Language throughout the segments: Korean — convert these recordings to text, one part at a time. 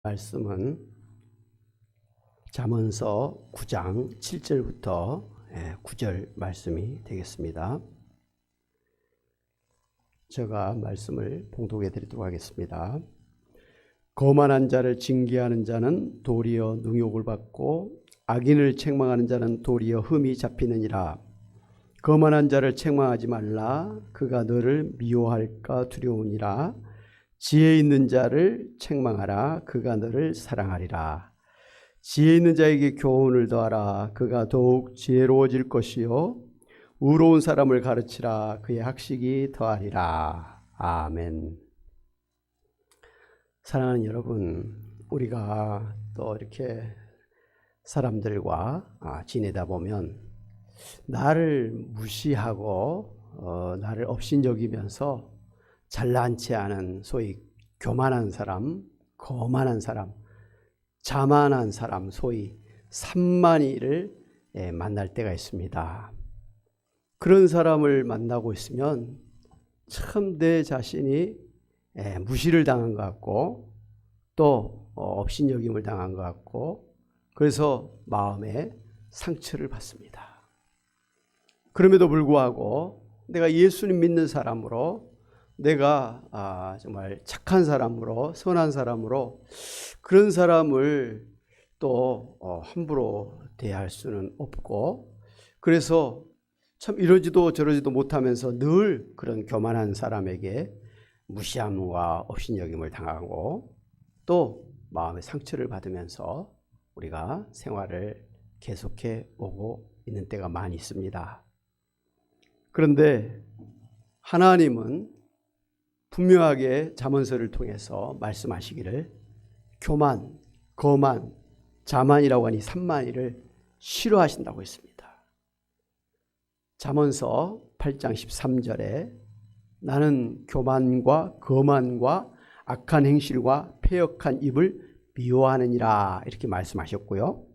말씀은 잠언서 9장 7절부터 9절 말씀이 되겠습니다. 제가 말씀을 봉독해 드리도록 하겠습니다. 거만한 자를 징계하는 자는 도리어 능욕을 받고 악인을 책망하는 자는 도리어 흠이 잡히느니라. 거만한 자를 책망하지 말라. 그가 너를 미워할까 두려우니라. 지혜 있는 자를 책망하라. 그가 너를 사랑하리라. 지혜 있는 자에게 교훈을 더하라. 그가 더욱 지혜로워질 것이요 의로운 사람을 가르치라. 그의 학식이 더하리라. 아멘. 사랑하는 여러분, 우리가 또 이렇게 사람들과 지내다 보면 나를 무시하고 나를 업신여기면서 잘난치 않은 소위 교만한 사람, 거만한 사람, 자만한 사람, 소위 산만이를 만날 때가 있습니다. 그런 사람을 만나고 있으면 참 내 자신이 무시를 당한 것 같고 또 업신여김을 당한 것 같고 그래서 마음에 상처를 받습니다. 그럼에도 불구하고 내가 예수님 믿는 사람으로 내가 정말 착한 사람으로 선한 사람으로 그런 사람을 또 함부로 대할 수는 없고 그래서 참 이러지도 저러지도 못하면서 늘 그런 교만한 사람에게 무시함과 업신여김을 당하고 또 마음의 상처를 받으면서 우리가 생활을 계속해 오고 있는 때가 많이 있습니다. 그런데 하나님은 분명하게 잠언서를 통해서 말씀하시기를 교만, 거만, 자만이라고 하니 산만이를 싫어하신다고 했습니다. 잠언서 8장 13절에 나는 교만과 거만과 악한 행실과 패역한 입을 미워하느니라 이렇게 말씀하셨고요.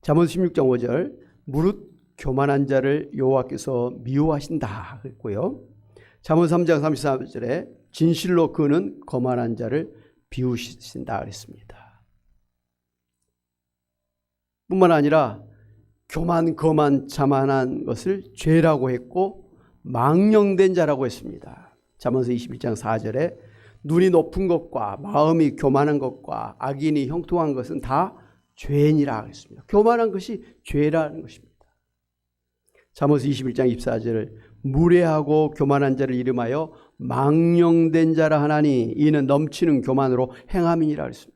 잠언서 16장 5절 무릇 교만한 자를 여호와께서 미워하신다 했고요. 잠언서 3장 33절에 진실로 그는 거만한 자를 비우신다 그랬습니다. 뿐만 아니라 교만, 거만, 자만한 것을 죄라고 했고 망령된 자라고 했습니다. 잠언서 21장 4절에 눈이 높은 것과 마음이 교만한 것과 악인이 형통한 것은 다 죄니라 했습니다. 교만한 것이 죄라는 것입니다. 잠언서 21장 24절 무례하고 교만한 자를 이름하여 망령된 자라 하나니 이는 넘치는 교만으로 행함이니라 했습니다.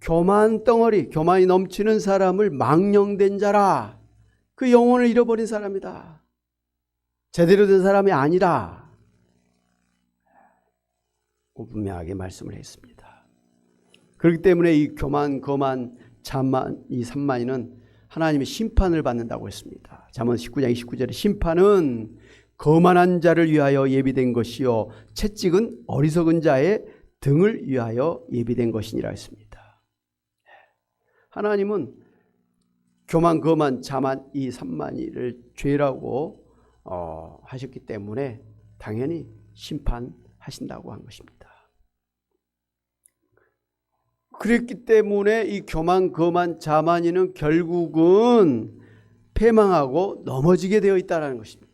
교만 덩어리, 교만이 넘치는 사람을 망령된 자라. 그 영혼을 잃어버린 사람이다. 제대로 된 사람이 아니라 분명하게 말씀을 했습니다. 그렇기 때문에 이 교만, 거만, 자만, 이 산만이는 하나님의 심판을 받는다고 했습니다. 잠언 19장 29절에 심판은 거만한 자를 위하여 예비된 것이요 채찍은 어리석은 자의 등을 위하여 예비된 것이니라 했습니다. 하나님은 교만, 거만, 자만, 이 산만이를 죄라고 하셨기 때문에 당연히 심판하신다고 한 것입니다. 그랬기 때문에 이 교만, 거만, 자만이는 결국은 패망하고 넘어지게 되어 있다는 것입니다.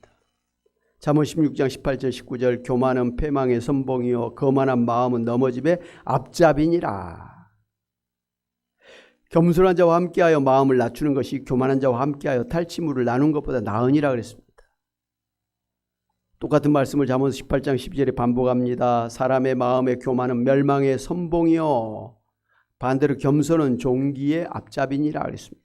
잠언 16장 18절 19절 교만은 패망의 선봉이요 거만한 마음은 넘어짐의 앞잡이니라. 겸손한 자와 함께하여 마음을 낮추는 것이 교만한 자와 함께하여 탈취물을 나눈 것보다 나으니라 그랬습니다. 똑같은 말씀을 잠언서 18장 12절에 반복합니다. 사람의 마음의 교만은 멸망의 선봉이요 반대로 겸손은 종기의 앞잡이니라 그랬습니다.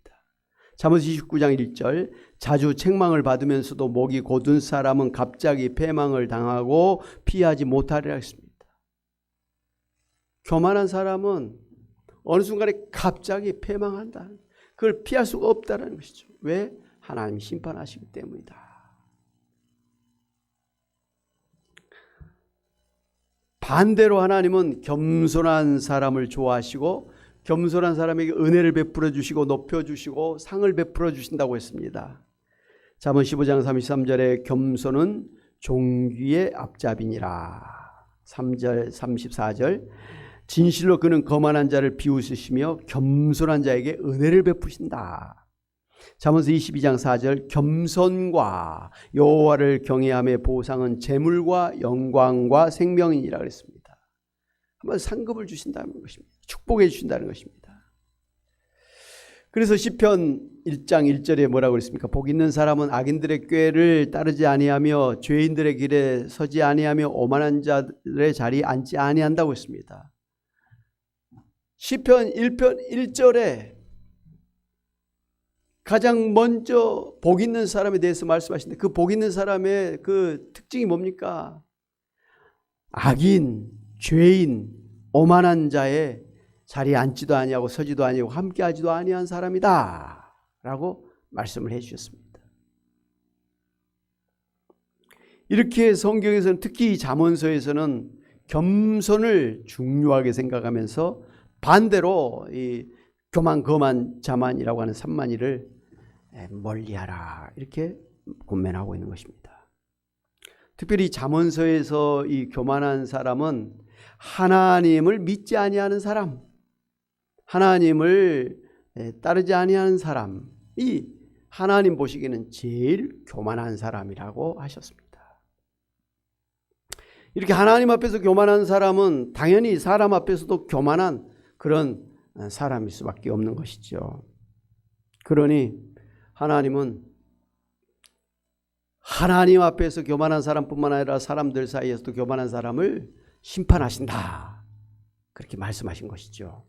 잠언서 29장 1절 자주 책망을 받으면서도 목이 곧은 사람은 갑자기 패망을 당하고 피하지 못하리라 했습니다. 교만한 사람은 어느 순간에 갑자기 패망한다. 그걸 피할 수가 없다는 것이죠. 왜? 하나님이 심판하시기 때문이다. 반대로 하나님은 겸손한 사람을 좋아하시고 겸손한 사람에게 은혜를 베풀어 주시고 높여 주시고 상을 베풀어 주신다고 했습니다. 잠언 15장 33절에 겸손은 종귀의 앞잡이니라. 3절 34절 진실로 그는 거만한 자를 비웃으시며 겸손한 자에게 은혜를 베푸신다. 잠언서 22장 4절 겸손과 여호와를 경외함의 보상은 재물과 영광과 생명이니라 그랬습니다. 한번 상급을 주신다는 것입니다. 축복해 주신다는 것입니다. 그래서 시편 1장 1절에 뭐라고 그랬습니까? 복 있는 사람은 악인들의 꾀를 따르지 아니하며 죄인들의 길에 서지 아니하며 오만한 자들의 자리에 앉지 아니한다고 했습니다. 시편 1편 1절에 가장 먼저 복 있는 사람에 대해서 말씀하시는데 그 복 있는 사람의 그 특징이 뭡니까? 악인, 죄인, 오만한 자의 자리에 앉지도 아니하고 서지도 아니하고 함께하지도 아니한 사람이다 라고 말씀을 해 주셨습니다. 이렇게 성경에서는 특히 잠언서에서는 겸손을 중요하게 생각하면서 반대로 이 교만, 거만, 자만이라고 하는 산만이를 멀리하라 이렇게 권면하고 있는 것입니다. 특별히 잠언서에서 이 교만한 사람은 하나님을 믿지 아니하는 사람, 하나님을 따르지 아니하는 사람이 하나님 보시기에는 제일 교만한 사람이라고 하셨습니다. 이렇게 하나님 앞에서 교만한 사람은 당연히 사람 앞에서도 교만한 그런 사람일 수밖에 없는 것이죠. 그러니 하나님은 하나님 앞에서 교만한 사람뿐만 아니라 사람들 사이에서도 교만한 사람을 심판하신다. 그렇게 말씀하신 것이죠.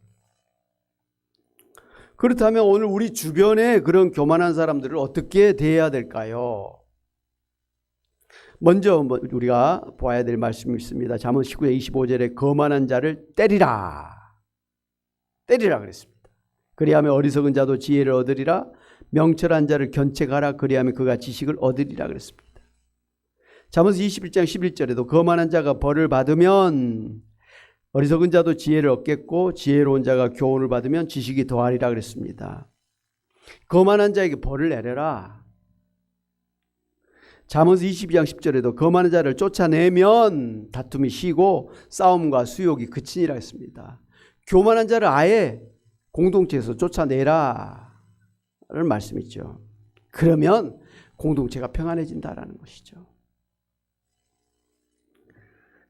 그렇다면 오늘 우리 주변에 그런 교만한 사람들을 어떻게 대해야 될까요? 먼저 우리가 보아야 될 말씀이 있습니다. 잠언 19장 25절에 거만한 자를 때리라. 때리라 그랬습니다. 그리하면 어리석은 자도 지혜를 얻으리라. 명철한 자를 견책하라. 그리하면 그가 지식을 얻으리라 그랬습니다. 잠언서 21장 11절에도 거만한 자가 벌을 받으면 어리석은 자도 지혜를 얻겠고 지혜로운 자가 교훈을 받으면 지식이 더하리라 그랬습니다. 거만한 자에게 벌을 내려라. 잠언서 22장 10절에도 거만한 자를 쫓아내면 다툼이 쉬고 싸움과 수욕이 그치니라 했습니다. 교만한 자를 아예 공동체에서 쫓아내라 라는 말씀이죠. 그러면 공동체가 평안해진다라는 것이죠.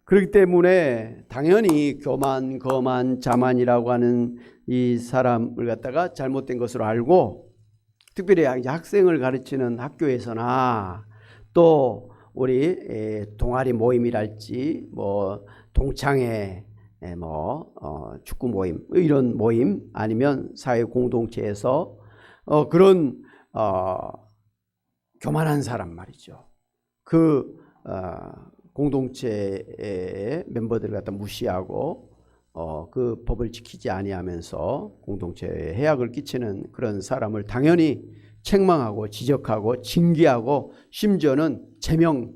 그렇기 때문에 당연히 교만, 거만, 자만이라고 하는 이 사람을 갖다가 잘못된 것으로 알고 특별히 학생을 가르치는 학교에서나 또 우리 동아리 모임이랄지 뭐 동창회 축구 모임 이런 모임 아니면 사회 공동체에서 그런 교만한 사람 말이죠. 그 공동체의 멤버들을 갖다 무시하고 그 법을 지키지 아니하면서 공동체에 해악을 끼치는 그런 사람을 당연히 책망하고 지적하고 징계하고 심지어는 제명,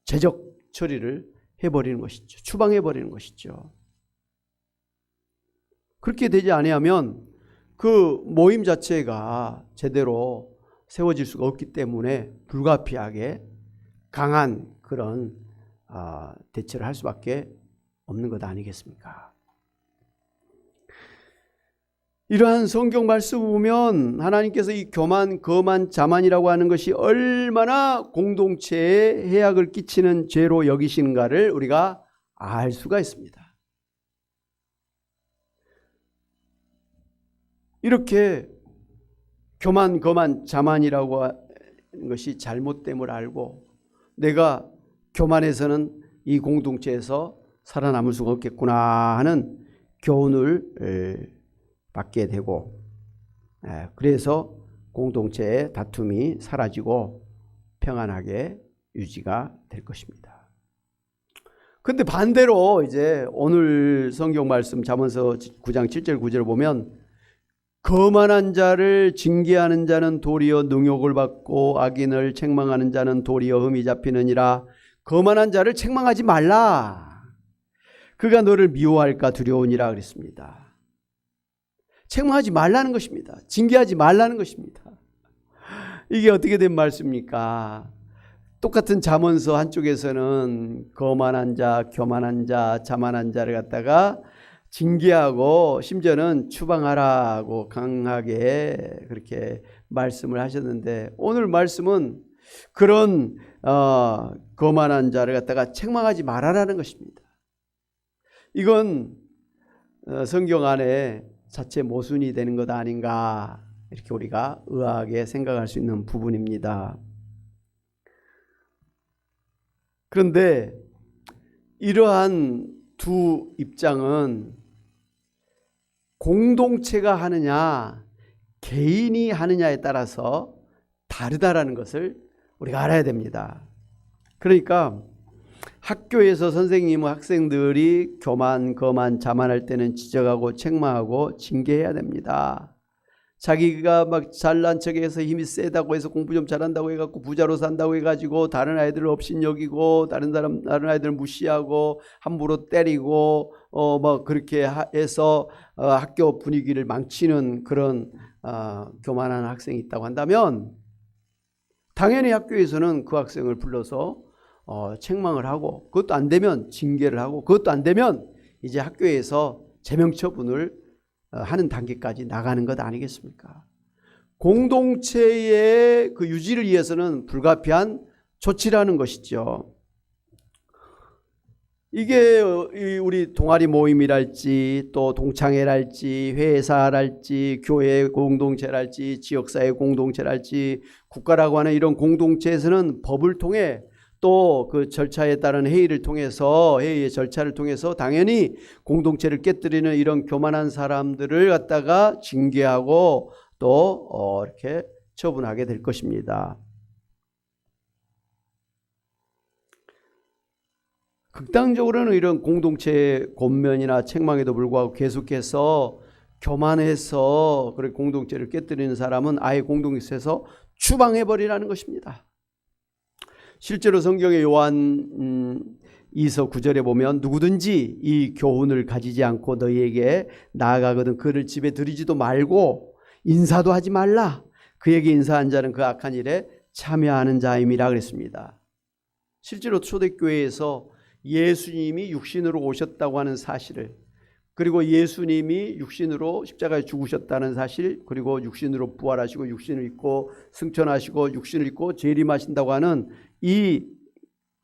제적 처리를 해버리는 것이죠. 추방해버리는 것이죠. 그렇게 되지 아니하면 그 모임 자체가 제대로 세워질 수가 없기 때문에 불가피하게 강한 그런 대처를 할 수밖에 없는 것 아니겠습니까? 이러한 성경 말씀을 보면 하나님께서 이 교만, 거만, 자만이라고 하는 것이 얼마나 공동체에 해악을 끼치는 죄로 여기시는가를 우리가 알 수가 있습니다. 이렇게 교만, 거만, 자만이라고 하는 것이 잘못됨을 알고 내가 교만해서는 이 공동체에서 살아남을 수가 없겠구나 하는 교훈을 받게 되고 그래서 공동체의 다툼이 사라지고 평안하게 유지가 될 것입니다. 그런데 반대로 이제 오늘 성경 말씀 잠언서 9장 7절 9절을 보면 거만한 자를 징계하는 자는 도리어 능욕을 받고 악인을 책망하는 자는 도리어 흠이 잡히느니라. 거만한 자를 책망하지 말라. 그가 너를 미워할까 두려우니라 그랬습니다. 책망하지 말라는 것입니다. 징계하지 말라는 것입니다. 이게 어떻게 된 말씀입니까? 똑같은 잠언서 한쪽에서는 거만한 자, 교만한 자, 자만한 자를 갖다가 징계하고 심지어는 추방하라고 강하게 그렇게 말씀을 하셨는데, 오늘 말씀은 그런 거만한 자를 갖다가 책망하지 말아라는 것입니다. 이건 성경 안에 자체 모순이 되는 것 아닌가, 이렇게 우리가 의아하게 생각할 수 있는 부분입니다. 그런데 이러한 두 입장은 공동체가 하느냐 개인이 하느냐에 따라서 다르다라는 것을 우리가 알아야 됩니다. 그러니까 학교에서 선생님과 학생들이 교만, 거만, 자만할 때는 지적하고 책망하고 징계해야 됩니다. 자기가 막 잘난 척해서 힘이 세다고 해서 공부 좀 잘한다고 해갖고 부자로 산다고 해가지고 다른 아이들을 업신여기고 다른 아이들 무시하고 함부로 때리고 뭐 그렇게 해서 학교 분위기를 망치는 그런 교만한 학생이 있다고 한다면, 당연히 학교에서는 그 학생을 불러서 책망을 하고, 그것도 안 되면 징계를 하고, 그것도 안 되면 이제 학교에서 제명 처분을 하는 단계까지 나가는 것 아니겠습니까? 공동체의 그 유지를 위해서는 불가피한 조치라는 것이죠. 이게 우리 동아리 모임이랄지 또 동창회랄지 회사랄지 교회 공동체랄지 지역사회 공동체랄지 국가라고 하는 이런 공동체에서는 법을 통해 또 그 절차에 따른 회의를 통해서, 회의의 절차를 통해서 당연히 공동체를 깨뜨리는 이런 교만한 사람들을 갖다가 징계하고 또 이렇게 처분하게 될 것입니다. 극단적으로는 이런 공동체의 권면이나 책망에도 불구하고 계속해서 교만해서 그런 공동체를 깨뜨리는 사람은 아예 공동체에서 추방해버리라는 것입니다. 실제로 성경의 요한 2서 9절에 보면, 누구든지 이 교훈을 가지지 않고 너희에게 나아가거든 그를 집에 들이지도 말고 인사도 하지 말라. 그에게 인사한 자는 그 악한 일에 참여하는 자임이라 그랬습니다. 실제로 초대교회에서 예수님이 육신으로 오셨다고 하는 사실을, 그리고 예수님이 육신으로 십자가에 죽으셨다는 사실, 그리고 육신으로 부활하시고 육신을 입고 승천하시고 육신을 입고 재림하신다고 하는 이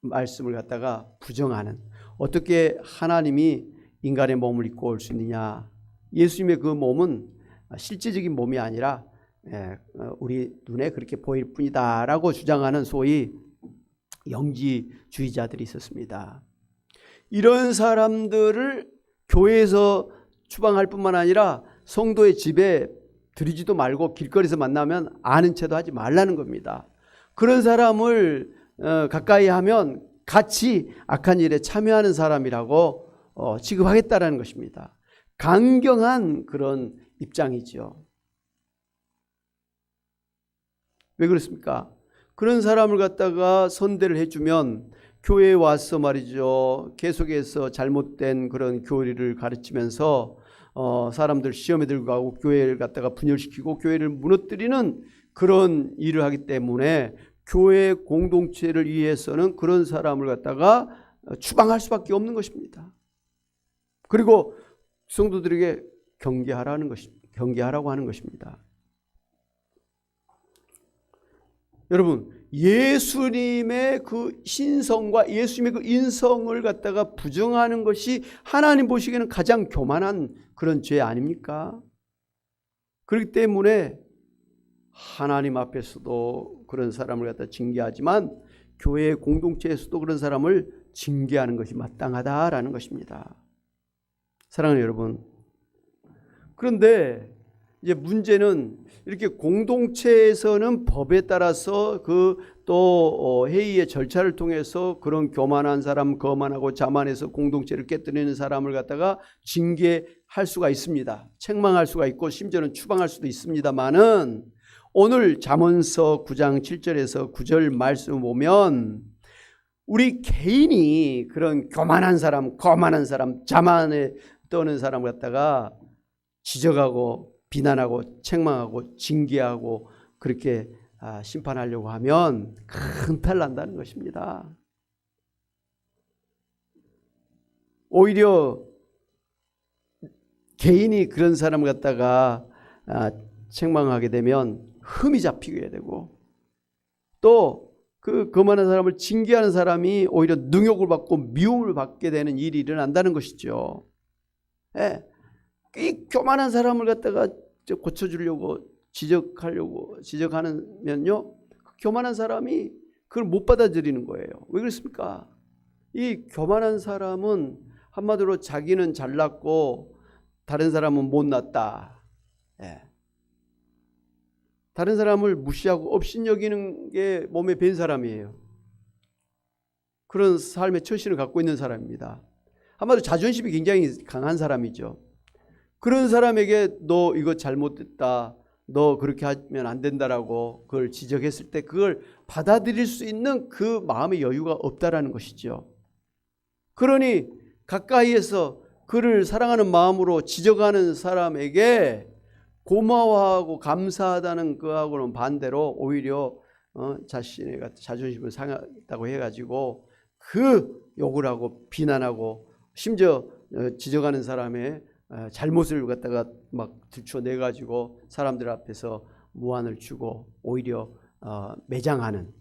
말씀을 갖다가 부정하는, 어떻게 하나님이 인간의 몸을 입고 올 수 있느냐, 예수님의 그 몸은 실제적인 몸이 아니라 우리 눈에 그렇게 보일 뿐이다 라고 주장하는 소위 영지주의자들이 있었습니다. 이런 사람들을 교회에서 추방할 뿐만 아니라 성도의 집에 들이지도 말고 길거리에서 만나면 아는 체도 하지 말라는 겁니다. 그런 사람을 가까이 하면 같이 악한 일에 참여하는 사람이라고 취급하겠다라는 것입니다. 강경한 그런 입장이죠. 왜 그렇습니까? 그런 사람을 갖다가 선대를 해주면 교회에 와서 말이죠, 계속해서 잘못된 그런 교리를 가르치면서 사람들 시험에 들고 가고 교회를 갖다가 분열시키고 교회를 무너뜨리는 그런 일을 하기 때문에 교회 공동체를 위해서는 그런 사람을 갖다가 추방할 수밖에 없는 것입니다. 그리고 성도들에게 경계하라고 하는 것입니다. 여러분, 예수님의 그 신성과 예수님의 그 인성을 갖다가 부정하는 것이 하나님 보시기에는 가장 교만한 그런 죄 아닙니까? 그렇기 때문에 하나님 앞에서도 그런 사람을 갖다 징계하지만 교회 공동체에서도 그런 사람을 징계하는 것이 마땅하다라는 것입니다. 사랑하는 여러분, 그런데 이제 문제는 이렇게 공동체에서는 법에 따라서 또 회의의 절차를 통해서 그런 교만한 사람, 거만하고 자만해서 공동체를 깨뜨리는 사람을 갖다가 징계할 수가 있습니다. 책망할 수가 있고 심지어는 추방할 수도 있습니다만은, 오늘 잠언서 9장 7절에서 9절 말씀 보면 우리 개인이 그런 교만한 사람, 거만한 사람, 자만에 떠는 사람을 갖다가 지적하고 비난하고 책망하고 징계하고 그렇게 심판하려고 하면 큰탈 난다는 것입니다. 오히려 개인이 그런 사람을 갖다가 책망하게 되면 흠이 잡히게 되고, 또 그 거만한 사람을 징계하는 사람이 오히려 능욕을 받고 미움을 받게 되는 일이 일어난다는 것이죠. 예. 이 교만한 사람을 갖다가 고쳐주려고 지적하면요, 그 교만한 사람이 그걸 못 받아들이는 거예요. 왜 그렇습니까? 이 교만한 사람은 한마디로 자기는 잘났고 다른 사람은 못났다. 예. 다른 사람을 무시하고 업신여기는 게 몸에 밴 사람이에요. 그런 삶의 처신을 갖고 있는 사람입니다. 한마디로 자존심이 굉장히 강한 사람이죠. 그런 사람에게 너 이거 잘못됐다, 너 그렇게 하면 안 된다라고 그걸 지적했을 때 그걸 받아들일 수 있는 그 마음의 여유가 없다라는 것이죠. 그러니 가까이에서 그를 사랑하는 마음으로 지적하는 사람에게 고마워하고 감사하다는 그하고는 반대로 오히려 자신의 자존심을 상했다고 해가지고 그 욕을 하고 비난하고 심지어 지적하는 사람의 잘못을 갖다가 막 들춰내가지고 사람들 앞에서 무안을 주고 오히려 매장하는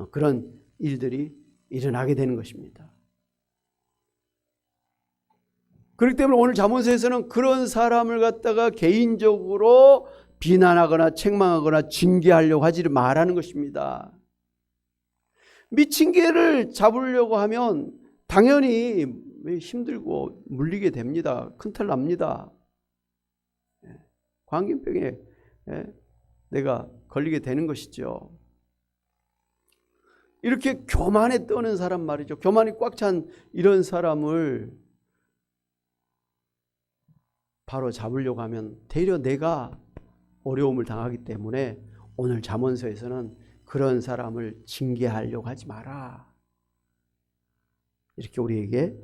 그런 일들이 일어나게 되는 것입니다. 그렇기 때문에 오늘 잠언서에서는 그런 사람을 갖다가 개인적으로 비난하거나 책망하거나 징계하려고 하지를 말하는 것입니다. 미친 개를 잡으려고 하면 당연히 힘들고 물리게 됩니다. 큰탈 납니다. 광견병에 내가 걸리게 되는 것이죠. 이렇게 교만에 떠는 사람 말이죠. 교만이 꽉 찬 이런 사람을 바로 잡으려고 하면 되려 내가 어려움을 당하기 때문에 오늘 잠언서에서는 그런 사람을 징계하려고 하지 마라, 이렇게 우리에게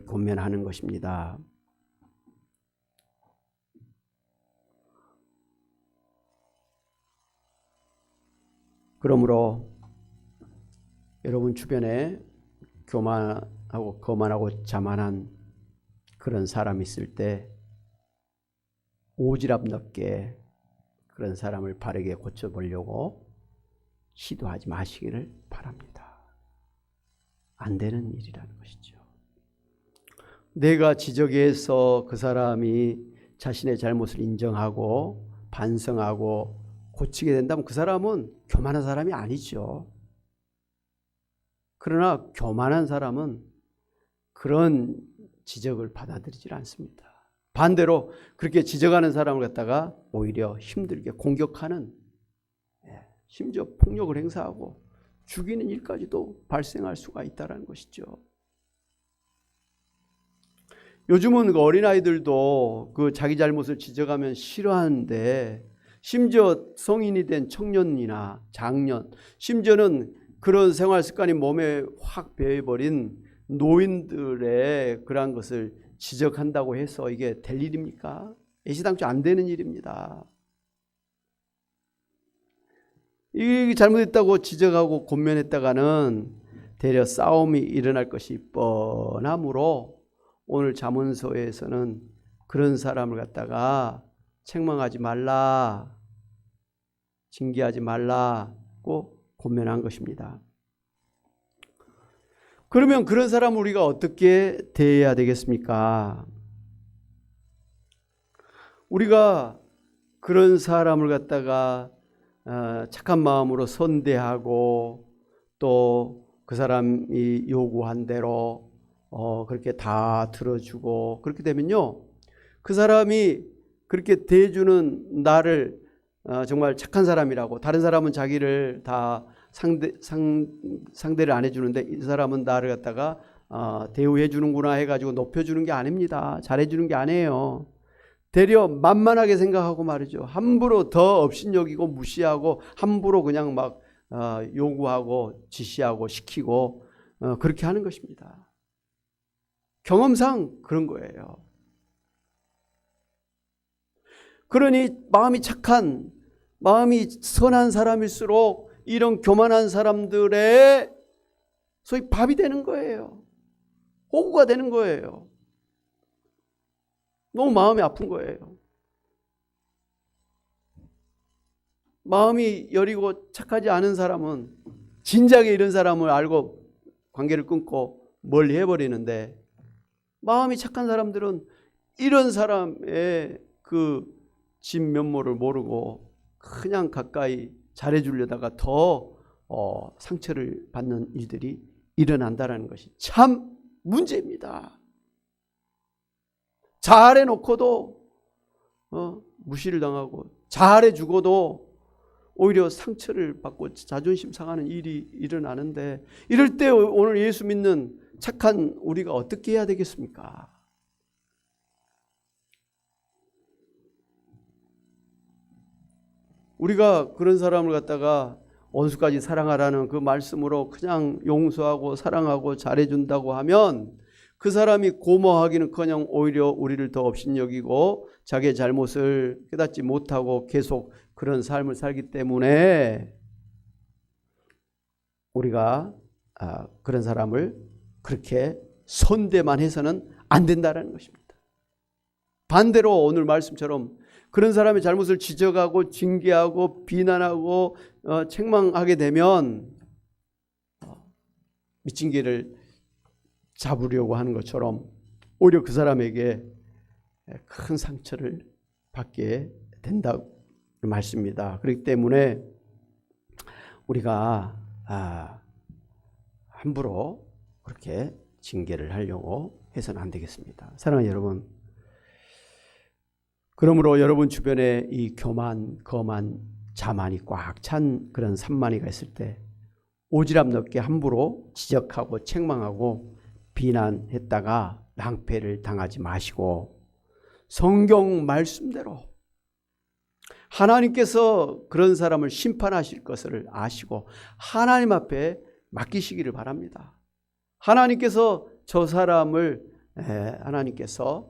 권면하는 것입니다. 그러므로 여러분 주변에 교만하고 거만하고 자만한 그런 사람이 있을 때 오지랖 넓게 그런 사람을 바르게 고쳐보려고 시도하지 마시기를 바랍니다. 안 되는 일이라는 것이죠. 내가 지적해서 그 사람이 자신의 잘못을 인정하고 반성하고 고치게 된다면 그 사람은 교만한 사람이 아니죠. 그러나 교만한 사람은 그런 지적을 받아들이질 않습니다. 반대로 그렇게 지적하는 사람을 갖다가 오히려 힘들게 공격하는, 심지어 폭력을 행사하고 죽이는 일까지도 발생할 수가 있다는 것이죠. 요즘은 그 어린아이들도 그 자기 잘못을 지적하면 싫어하는데, 심지어 성인이 된 청년이나 장년, 심지어는 그런 생활 습관이 몸에 확 배어버린 노인들의 그러한 것을 지적한다고 해서 이게 될 일입니까? 애시당초 안 되는 일입니다. 이 잘못했다고 지적하고 권면했다가는 되려 싸움이 일어날 것이 뻔하므로 오늘 잠언서에서는 그런 사람을 갖다가 책망하지 말라, 징계하지 말라고 권면한 것입니다. 그러면 그런 사람을 우리가 어떻게 대해야 되겠습니까? 우리가 그런 사람을 갖다가 착한 마음으로 선대하고 또 그 사람이 요구한 대로 그렇게 다 들어주고 그렇게 되면요, 그 사람이 그렇게 대해주는 나를 정말 착한 사람이라고, 다른 사람은 자기를 다 상대를 안 해주는데 이 사람은 나를 갖다가 대우해 주는구나 해가지고 높여주는 게 아닙니다. 잘해주는 게 아니에요. 되려 만만하게 생각하고 말이죠. 함부로 더 업신여기고 무시하고 함부로 그냥 막 요구하고 지시하고 시키고 그렇게 하는 것입니다. 경험상 그런 거예요. 그러니 마음이 착한, 마음이 선한 사람일수록 이런 교만한 사람들의 소위 밥이 되는 거예요. 호구가 되는 거예요. 너무 마음이 아픈 거예요. 마음이 여리고 착하지 않은 사람은 진작에 이런 사람을 알고 관계를 끊고 멀리 해버리는데, 마음이 착한 사람들은 이런 사람의 그 진면모를 모르고 그냥 가까이 잘해주려다가 더 상처를 받는 일들이 일어난다는 것이 참 문제입니다. 잘해놓고도 무시를 당하고, 잘해주고도 오히려 상처를 받고 자존심 상하는 일이 일어나는데, 이럴 때 오늘 예수 믿는 착한 우리가 어떻게 해야 되겠습니까? 우리가 그런 사람을 갖다가 원수까지 사랑하라는 그 말씀으로 그냥 용서하고 사랑하고 잘해준다고 하면, 그 사람이 고마워하기는커녕 오히려 우리를 더 업신여기고 자기의 잘못을 깨닫지 못하고 계속 그런 삶을 살기 때문에, 우리가 그런 사람을 그렇게 선대만 해서는 안 된다는 것입니다. 반대로 오늘 말씀처럼 그런 사람의 잘못을 지적하고 징계하고 비난하고 책망하게 되면 미친 개를 잡으려고 하는 것처럼 오히려 그 사람에게 큰 상처를 받게 된다고 말씀입니다. 그렇기 때문에 우리가 함부로 그렇게 징계를 하려고 해서는 안 되겠습니다. 사랑하는 여러분, 그러므로 여러분 주변에 이 교만, 거만, 자만이 꽉 찬 그런 산만이가 있을 때 오지랖 넓게 함부로 지적하고 책망하고 비난했다가 낭패를 당하지 마시고, 성경 말씀대로 하나님께서 그런 사람을 심판하실 것을 아시고 하나님 앞에 맡기시기를 바랍니다. 하나님께서 저 사람을 하나님께서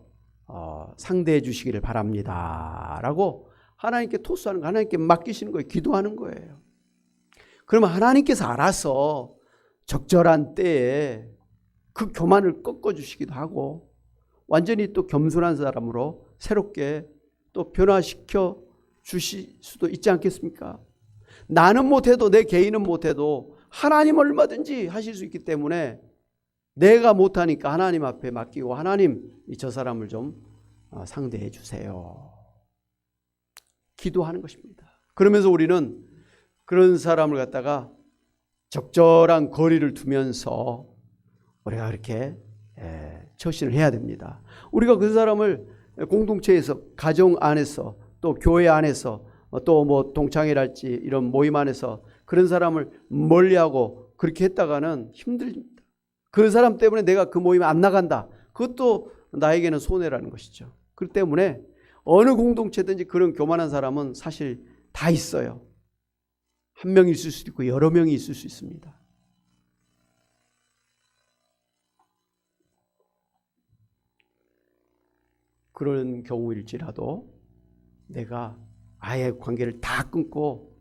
상대해 주시기를 바랍니다 라고 하나님께 토스하는 거, 하나님께 맡기시는 거예요. 기도하는 거예요. 그러면 하나님께서 알아서 적절한 때에 그 교만을 꺾어주시기도 하고, 완전히 또 겸손한 사람으로 새롭게 또 변화시켜 주실 수도 있지 않겠습니까? 나는 못해도, 내 개인은 못해도 하나님 얼마든지 하실 수 있기 때문에, 내가 못하니까 하나님 앞에 맡기고, 하나님 저 사람을 좀 상대해 주세요, 기도하는 것입니다. 그러면서 우리는 그런 사람을 갖다가 적절한 거리를 두면서 우리가 그렇게 처신을 해야 됩니다. 우리가 그 사람을 공동체에서, 가정 안에서, 또 교회 안에서, 또 뭐 동창회랄지 이런 모임 안에서 그런 사람을 멀리하고 그렇게 했다가는 힘듭니다. 그 사람 때문에 내가 그 모임에 안 나간다, 그것도 나에게는 손해라는 것이죠. 그렇기 때문에 어느 공동체든지 그런 교만한 사람은 사실 다 있어요. 한 명이 있을 수도 있고 여러 명이 있을 수 있습니다. 그런 경우일지라도 내가 아예 관계를 다 끊고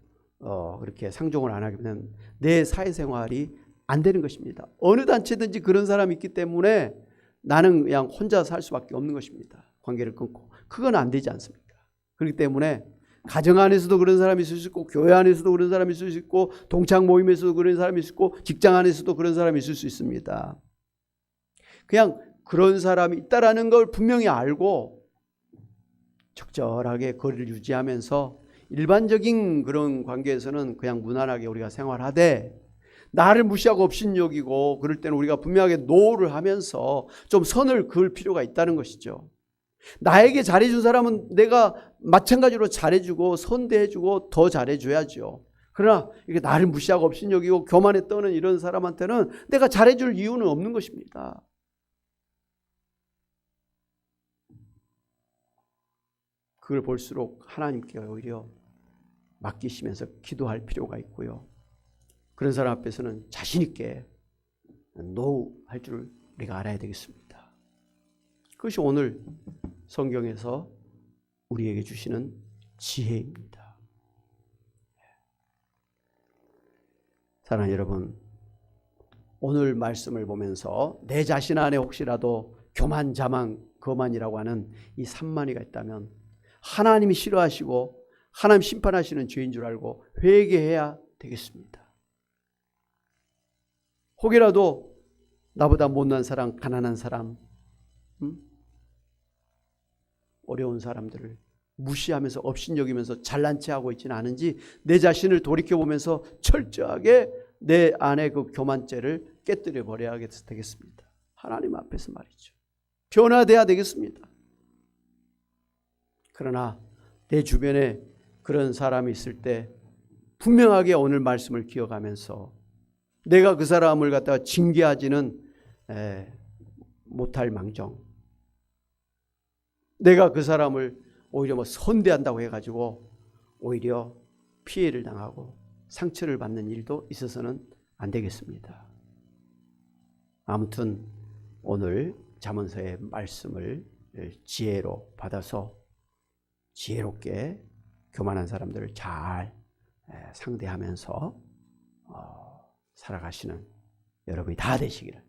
그렇게 상종을 안 하게 되면 내 사회생활이 안 되는 것입니다. 어느 단체든지 그런 사람이 있기 때문에 나는 그냥 혼자 살 수밖에 없는 것입니다. 관계를 끊고. 그건 안 되지 않습니까? 그렇기 때문에 가정 안에서도 그런 사람이 있을 수 있고, 교회 안에서도 그런 사람이 있을 수 있고, 동창 모임에서도 그런 사람이 있을 수 있고, 직장 안에서도 그런 사람이 있을 수 있습니다. 그냥 그런 사람이 있다라는 걸 분명히 알고 적절하게 거리를 유지하면서 일반적인 그런 관계에서는 그냥 무난하게 우리가 생활하되, 나를 무시하고 업신여기고 그럴 때는 우리가 분명하게 노를 하면서 좀 선을 그을 필요가 있다는 것이죠. 나에게 잘해준 사람은 내가 마찬가지로 잘해주고 선대해주고 더 잘해줘야죠. 그러나 이게 나를 무시하고 업신여기고 교만에 떠는 이런 사람한테는 내가 잘해줄 이유는 없는 것입니다. 그걸 볼수록 하나님께 오히려 맡기시면서 기도할 필요가 있고요. 그런 사람 앞에서는 자신 있게 노 할 줄 우리가 알아야 되겠습니다. 그것이 오늘 성경에서 우리에게 주시는 지혜입니다. 사랑하는 여러분, 오늘 말씀을 보면서 내 자신 안에 혹시라도 교만, 자만, 거만이라고 하는 이 산만이가 있다면 하나님이 싫어하시고 하나님 심판하시는 죄인 줄 알고 회개해야 되겠습니다. 혹이라도 나보다 못난 사람, 가난한 사람, 어려운 사람들을 무시하면서 업신여기면서 잘난 체하고 있지는 않은지 내 자신을 돌이켜보면서 철저하게 내 안에 그 교만죄를 깨뜨려 버려야 되겠습니다. 하나님 앞에서 말이죠. 변화돼야 되겠습니다. 그러나 내 주변에 그런 사람이 있을 때 분명하게 오늘 말씀을 기억하면서 내가 그 사람을 갖다가 징계하지는 못할 망정, 내가 그 사람을 오히려 선대한다고 해가지고 오히려 피해를 당하고 상처를 받는 일도 있어서는 안 되겠습니다. 아무튼 오늘 잠언서의 말씀을 지혜로 받아서 지혜롭게 교만한 사람들을 잘 상대하면서 살아가시는 여러분이 다 되시기를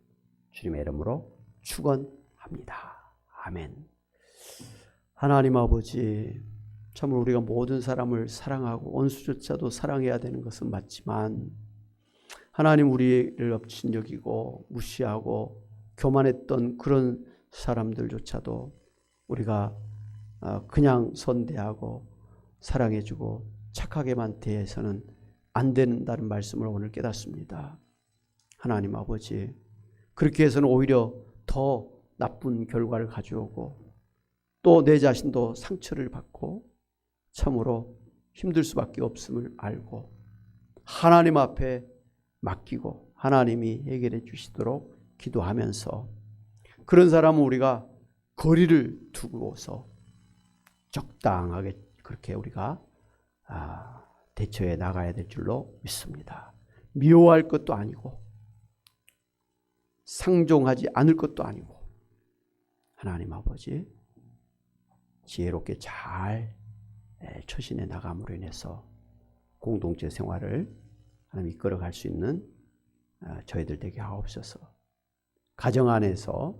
주님의 이름으로 축원합니다. 아멘. 하나님 아버지, 참으로 우리가 모든 사람을 사랑하고 원수조차도 사랑해야 되는 것은 맞지만 하나님 우리를 업신여기고 무시하고 교만했던 그런 사람들조차도 우리가 그냥 선대하고 사랑해주고 착하게만 대해서는 안 된다는 말씀을 오늘 깨닫습니다. 하나님 아버지, 그렇게 해서는 오히려 더 나쁜 결과를 가져오고 또 내 자신도 상처를 받고 참으로 힘들 수밖에 없음을 알고 하나님 앞에 맡기고 하나님이 해결해 주시도록 기도하면서 그런 사람은 우리가 거리를 두고서 적당하게 그렇게 우리가 대처해 나가야 될 줄로 믿습니다. 미워할 것도 아니고 상종하지 않을 것도 아니고 하나님 아버지 지혜롭게 잘 처신해 나감으로 인해서 공동체 생활을 하나님 이끌어갈 수 있는 저희들 되게 하옵소서. 가정 안에서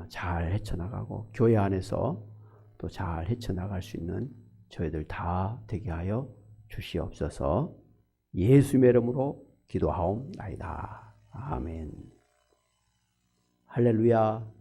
잘 헤쳐나가고 교회 안에서 또 잘 헤쳐나갈 수 있는 저희들 다 되게 하여 주시옵소서. 예수님의 이름으로 기도하옵나이다. 아멘. 할렐루야.